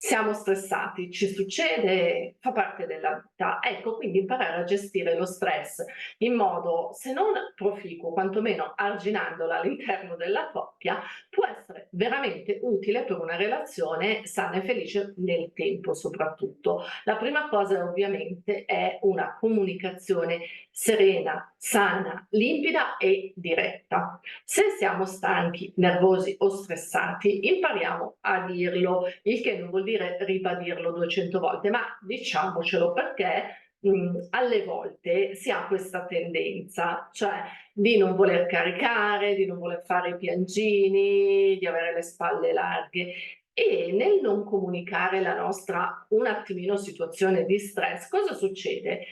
siamo stressati, ci succede, fa parte della vita. Ecco, quindi imparare a gestire lo stress in modo, se non proficuo, quantomeno arginandolo all'interno della coppia, può essere veramente utile per una relazione sana e felice nel tempo soprattutto. La prima cosa ovviamente è una comunicazione serena, sana, limpida e diretta. Se siamo stanchi, nervosi o stressati, impariamo a dirlo, il che non vuol dire ribadirlo 200 volte, ma diciamocelo perché alle volte si ha questa tendenza, cioè di non voler caricare, di non voler fare i piangini, di avere le spalle larghe e nel non comunicare la nostra un attimino situazione di stress, cosa succede?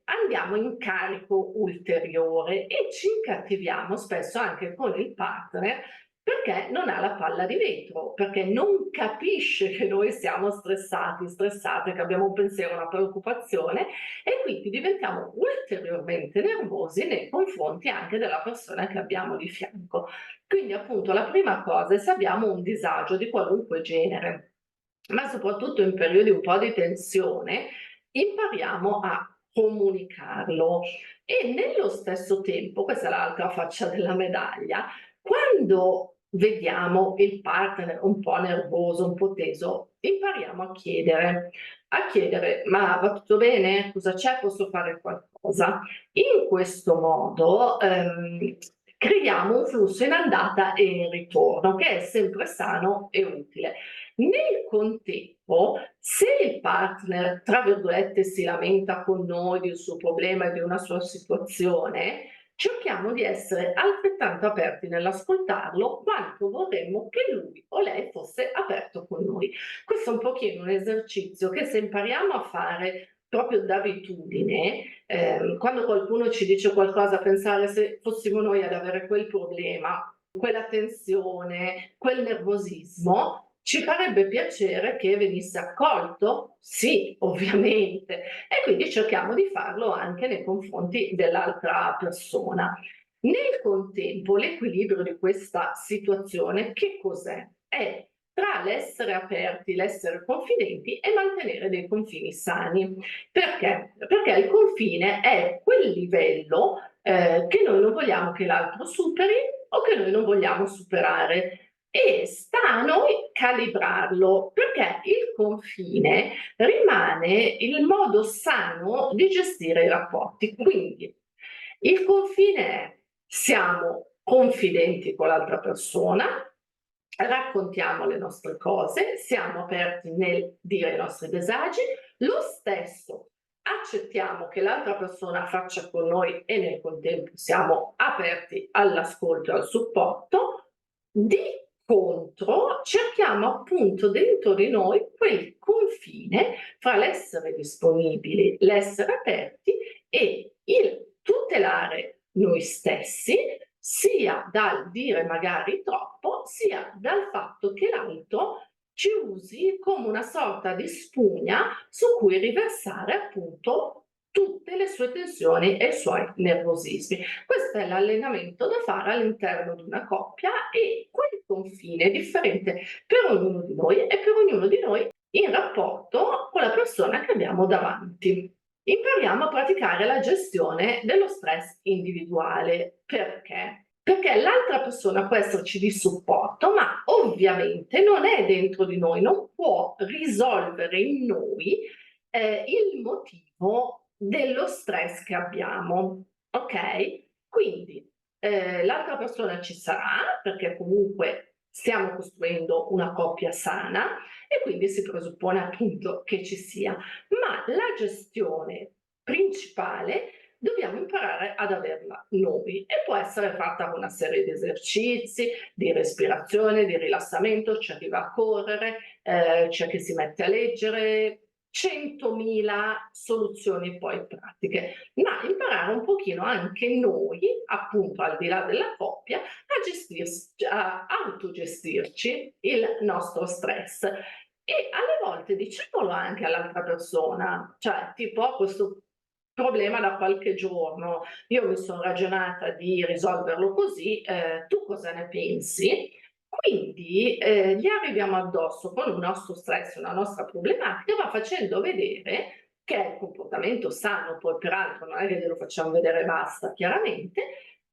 Andiamo in carico ulteriore e ci incattiviamo spesso anche con il partner perché non ha la palla di vetro, perché non capisce che noi siamo stressati, stressate, che abbiamo un pensiero, una preoccupazione e quindi diventiamo ulteriormente nervosi nei confronti anche della persona che abbiamo di fianco. Quindi appunto la prima cosa è se abbiamo un disagio di qualunque genere, ma soprattutto in periodi un po' di tensione, impariamo a comunicarlo e nello stesso tempo, questa è l'altra faccia della medaglia, quando vediamo il partner un po' nervoso, un po' teso, impariamo a chiedere: "Ma va tutto bene? Cosa c'è? Posso fare qualcosa?" In questo modo, creiamo un flusso in andata e in ritorno che è sempre sano e utile. Nel contempo, se il partner, tra virgolette, "si lamenta con noi di un suo problema e di una sua situazione", cerchiamo di essere altrettanto aperti nell'ascoltarlo quanto vorremmo che lui o lei fosse aperto con noi. Questo è un pochino un esercizio che se impariamo a fare proprio d'abitudine, quando qualcuno ci dice qualcosa, pensare se fossimo noi ad avere quel problema, quella tensione, quel nervosismo, ci farebbe piacere che venisse accolto? Sì, ovviamente. E quindi cerchiamo di farlo anche nei confronti dell'altra persona. Nel contempo, l'equilibrio di questa situazione che cos'è? È tra l'essere aperti, l'essere confidenti e mantenere dei confini sani. Perché? Perché il confine è quel livello che noi non vogliamo che l'altro superi o che noi non vogliamo superare. E sta a noi calibrarlo, perché il confine rimane il modo sano di gestire i rapporti. Quindi il confine è: siamo confidenti con l'altra persona, raccontiamo le nostre cose, siamo aperti nel dire i nostri disagi, lo stesso accettiamo che l'altra persona faccia con noi e nel contempo siamo aperti all'ascolto e al supporto. Di contro cerchiamo appunto dentro di noi quel confine fra l'essere disponibili, l'essere aperti e il tutelare noi stessi, sia dal dire magari troppo, sia dal fatto che l'altro ci usi come una sorta di spugna su cui riversare appunto tutte le sue tensioni e i suoi nervosismi. Questo è l'allenamento da fare all'interno di una coppia e quel confine è differente per ognuno di noi e per ognuno di noi in rapporto con la persona che abbiamo davanti. Impariamo a praticare la gestione dello stress individuale. Perché? Perché l'altra persona può esserci di supporto, ma ovviamente non è dentro di noi, non può risolvere in noi il motivo dello stress che abbiamo. Ok? Quindi l'altra persona ci sarà perché comunque stiamo costruendo una coppia sana e quindi si presuppone appunto che ci sia, ma la gestione principale dobbiamo imparare ad averla noi e può essere fatta con una serie di esercizi, di respirazione, di rilassamento, c'è chi va a correre, c'è chi si mette a leggere, 100.000 soluzioni poi pratiche, ma imparare un pochino anche noi, appunto al di là della coppia, a autogestirci il nostro stress. E alle volte diciamolo anche all'altra persona, cioè tipo ho questo problema da qualche giorno, io mi son ragionata di risolverlo così, tu cosa ne pensi? Quindi gli arriviamo addosso con il nostro stress, una nostra problematica, ma facendo vedere che è il comportamento sano, poi peraltro non è che glielo facciamo vedere e basta, chiaramente,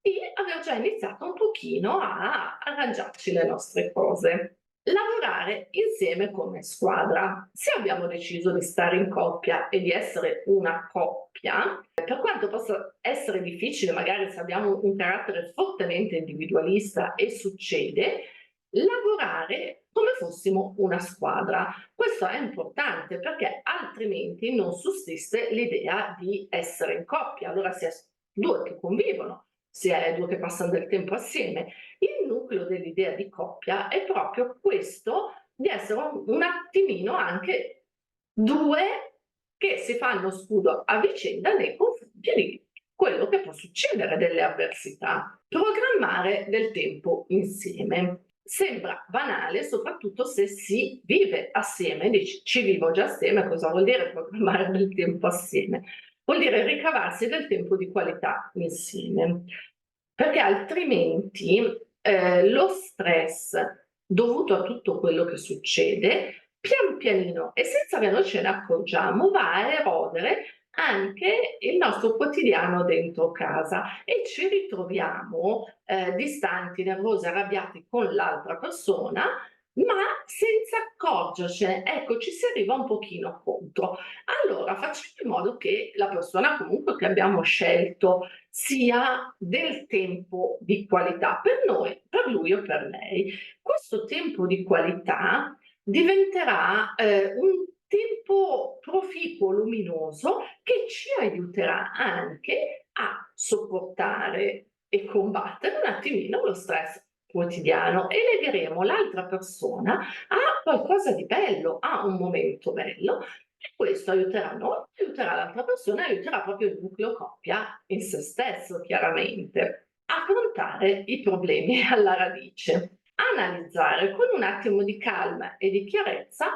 di aver già iniziato un pochino a arrangiarci le nostre cose. Lavorare insieme come squadra. Se abbiamo deciso di stare in coppia e di essere una coppia, per quanto possa essere difficile, magari se abbiamo un carattere fortemente individualista e succede, lavorare come fossimo una squadra. Questo è importante perché altrimenti non sussiste l'idea di essere in coppia. Allora si è due che convivono, si è due che passano del tempo assieme. Il nucleo dell'idea di coppia è proprio questo di essere un attimino anche due che si fanno scudo a vicenda nei confronti di quello che può succedere, delle avversità. Programmare del tempo insieme. Sembra banale, soprattutto se si vive assieme. Dici, ci vivo già assieme, cosa vuol dire programmare del tempo assieme? Vuol dire ricavarsi del tempo di qualità insieme, perché altrimenti lo stress dovuto a tutto quello che succede, pian pianino e senza che noi ce ne accorgiamo, va a erodere anche il nostro quotidiano dentro casa e ci ritroviamo distanti, nervosi, arrabbiati con l'altra persona, ma senza accorgercene. Ecco, ci si arriva un pochino contro. Allora facciamo in modo che la persona comunque che abbiamo scelto sia del tempo di qualità per noi, per lui o per lei. Questo tempo di qualità diventerà un tempo proficuo, luminoso, che ci aiuterà anche a sopportare e combattere un attimino lo stress quotidiano e legheremo l'altra persona a qualcosa di bello, a un momento bello e questo aiuterà noi, aiuterà l'altra persona, aiuterà proprio il nucleo coppia in se stesso, chiaramente. Affrontare i problemi alla radice. Analizzare con un attimo di calma e di chiarezza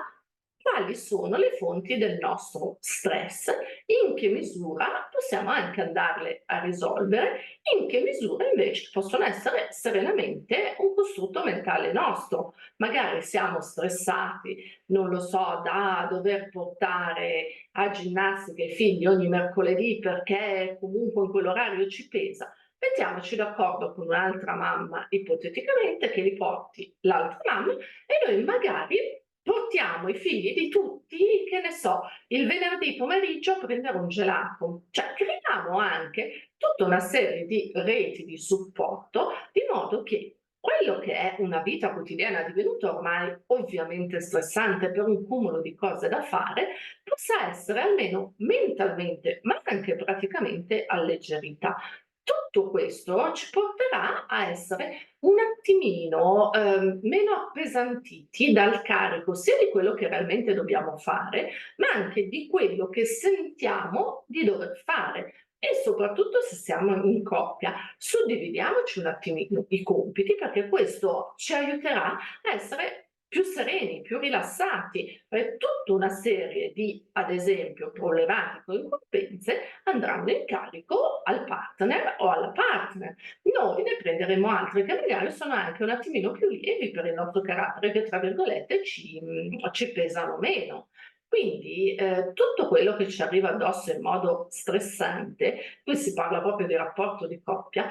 quali sono le fonti del nostro stress, in che misura possiamo anche andarle a risolvere, in che misura invece possono essere serenamente un costrutto mentale nostro. Magari siamo stressati, non lo so, da dover portare a ginnastica i figli ogni mercoledì perché comunque in quell'orario ci pesa. Mettiamoci d'accordo con un'altra mamma, ipoteticamente, che li porti l'altra mamma e noi magari portiamo i figli di tutti, che ne so, il venerdì pomeriggio a prendere un gelato. Cioè creiamo anche tutta una serie di reti di supporto, di modo che quello che è una vita quotidiana divenuta ormai ovviamente stressante per un cumulo di cose da fare, possa essere almeno mentalmente, ma anche praticamente alleggerita. Tutto questo ci porterà a essere un attimino meno appesantiti dal carico sia di quello che realmente dobbiamo fare, ma anche di quello che sentiamo di dover fare. E soprattutto se siamo in coppia, suddividiamoci un attimino i compiti perché questo ci aiuterà a essere più sereni, più rilassati, perché tutta una serie di, ad esempio, problematiche o incombenze andranno in carico al partner o alla partner. Noi ne prenderemo altre che magari sono anche un attimino più lievi per il nostro carattere, che tra virgolette ci pesano meno. Quindi tutto quello che ci arriva addosso in modo stressante, qui si parla proprio di rapporto di coppia,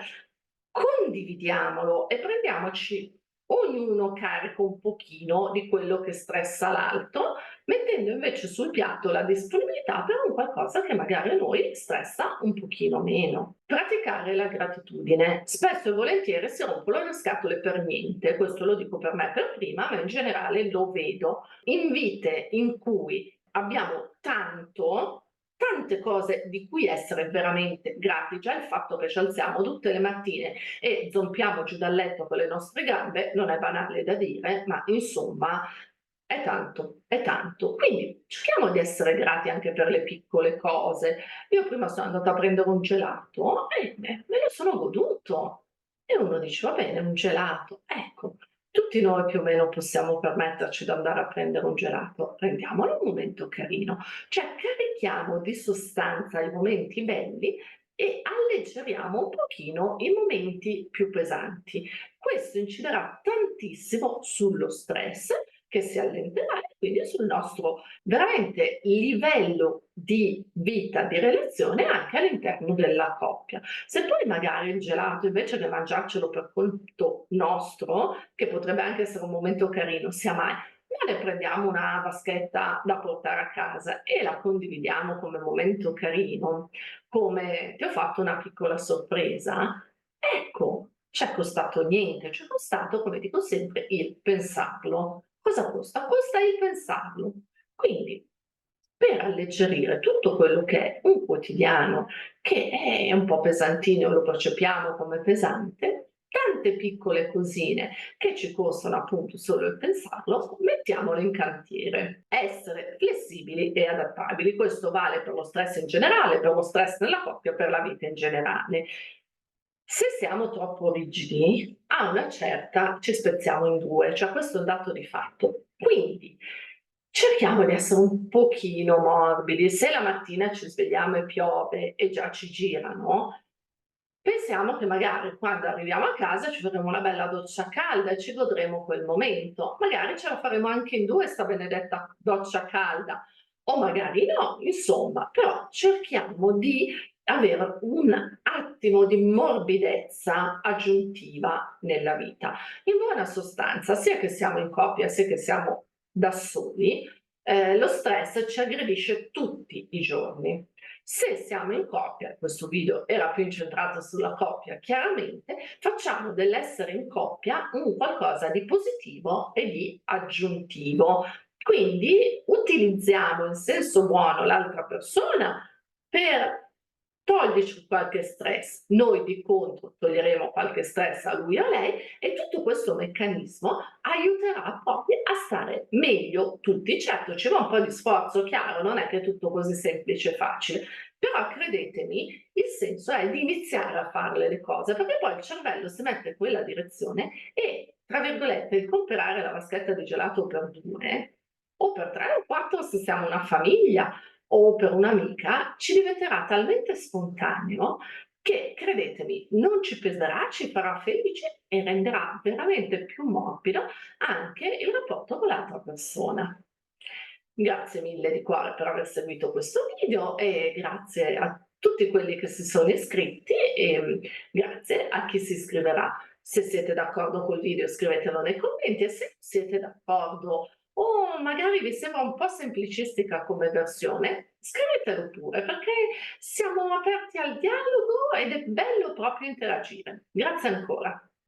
condividiamolo e prendiamoci ognuno carico un pochino di quello che stressa l'altro, mettendo invece sul piatto la disponibilità per un qualcosa che magari a noi stressa un pochino meno. Praticare la gratitudine. Spesso e volentieri si rompono le scatole per niente, questo lo dico per me per prima, ma in generale lo vedo. In vite in cui abbiamo tante cose di cui essere veramente grati, già il fatto che ci alziamo tutte le mattine e zompiamo giù dal letto con le nostre gambe non è banale da dire, ma insomma è tanto, è tanto. Quindi cerchiamo di essere grati anche per le piccole cose. Io prima sono andata a prendere un gelato e me lo sono goduto. E uno dice, va bene, un gelato. Ecco, tutti noi più o meno possiamo permetterci di andare a prendere un gelato. Rendiamolo un momento carino. Cioè carichiamo di sostanza i momenti belli e alleggeriamo un pochino i momenti più pesanti. Questo inciderà tantissimo sullo stress che si allenterà e quindi sul nostro veramente livello di vita, di relazione anche all'interno della coppia. Se poi magari il gelato invece che mangiarcelo per conto nostro, che potrebbe anche essere un momento carino, sia mai, ma ne prendiamo una vaschetta da portare a casa e la condividiamo come momento carino, come ti ho fatto una piccola sorpresa, ecco, c'è costato niente, c'è costato, come dico sempre, il pensarlo. Cosa costa? Costa il pensarlo. Quindi, per alleggerire tutto quello che è un quotidiano, che è un po' pesantino, lo percepiamo come pesante, tante piccole cosine che ci costano appunto solo il pensarlo, mettiamolo in cantiere. Essere flessibili e adattabili, questo vale per lo stress in generale, per lo stress nella coppia, per la vita in generale. Se siamo troppo rigidi, a una certa ci spezziamo in due, cioè questo è un dato di fatto. Quindi cerchiamo di essere un pochino morbidi. Se la mattina ci svegliamo e piove e già ci girano, pensiamo che magari quando arriviamo a casa ci faremo una bella doccia calda e ci godremo quel momento. Magari ce la faremo anche in 2 sta benedetta doccia calda, o magari no, insomma, però cerchiamo di avere un attimo di morbidezza aggiuntiva nella vita. In buona sostanza, sia che siamo in coppia, sia che siamo da soli, lo stress ci aggredisce tutti i giorni. Se siamo in coppia, questo video era più incentrato sulla coppia chiaramente, facciamo dell'essere in coppia un qualcosa di positivo e di aggiuntivo. Quindi utilizziamo in senso buono l'altra persona per toglierci qualche stress, noi di contro toglieremo qualche stress a lui o a lei e tutto questo meccanismo aiuterà proprio a stare meglio tutti. Certo ci va un po' di sforzo, chiaro, non è che è tutto così semplice e facile, però credetemi, il senso è di iniziare a farle le cose, perché poi il cervello si mette in quella direzione e, tra virgolette, il comprare la vaschetta di gelato per 2 o per 3 o 4 se siamo una famiglia o per un'amica, ci diventerà talmente spontaneo che, credetemi, non ci peserà, ci farà felici e renderà veramente più morbido anche il rapporto con l'altra persona. Grazie mille di cuore per aver seguito questo video e grazie a tutti quelli che si sono iscritti e grazie a chi si iscriverà. Se siete d'accordo col video scrivetelo nei commenti e se non siete d'accordo o magari vi sembra un po' semplicistica come versione, scrivetelo pure perché siamo aperti al dialogo ed è bello proprio interagire. Grazie ancora.